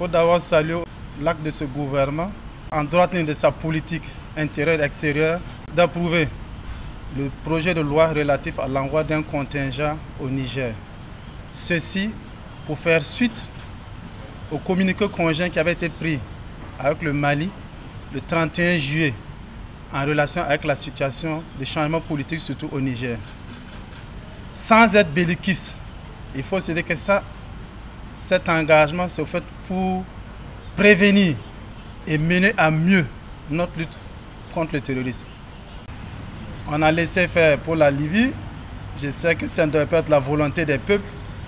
faut d'abord saluer l'acte de ce gouvernement, en droite ligne de sa politique intérieure et extérieure, d'approuver le projet de loi relatif à l'envoi d'un contingent au Niger. Ceci pour faire suite au communiqué conjoint qui avait été pris avec le Mali le 31 juillet en relation avec la situation de changement politique, surtout au Niger. Sans être belliquiste, il faut se dire que cet engagement, c'est fait pour prévenir et mener à mieux notre lutte contre le terrorisme. On a laissé faire pour la Libye. Je sais que ça ne doit pas être la volonté des peuples,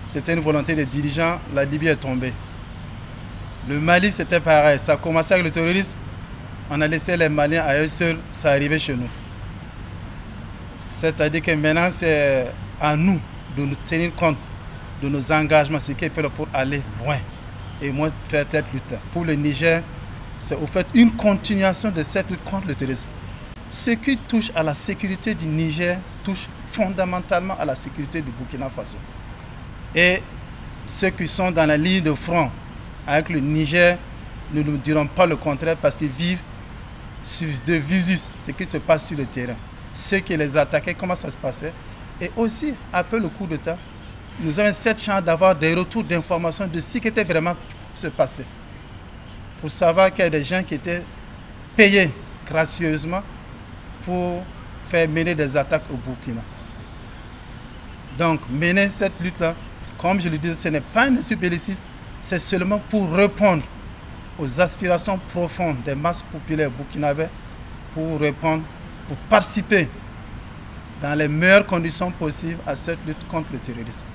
c'était une volonté des dirigeants. La Libye est tombée. Le Mali, c'était pareil. Ça a commencé avec le terrorisme. On a laissé les Maliens à eux seuls, ça arrivait chez nous. C'est-à-dire que maintenant, c'est à nous de nous tenir compte de nos engagements, ce qu'il faut pour aller loin et moins faire tête lutte. Pour le Niger, c'est au fait une continuation de cette lutte contre le terrorisme. Ce qui touche à la sécurité du Niger touche fondamentalement à la sécurité du Burkina Faso. Et ceux qui sont dans la ligne de front avec le Niger ne nous diront pas le contraire parce qu'ils vivent de visus ce qui se passe sur le terrain. Ceux qui les attaquaient, comment ça se passait. Et aussi, après le coup d'État, nous avons cette chance d'avoir des retours d'informations de ce qui était vraiment se passé. Pour savoir qu'il y a des gens qui étaient payés gracieusement pour faire mener des attaques au Burkina. Donc, mener cette lutte-là, comme je le disais, ce n'est pas un esprit belliciste, c'est seulement pour répondre aux aspirations profondes des masses populaires burkinabais, pour répondre, pour participer dans les meilleures conditions possibles à cette lutte contre le terrorisme.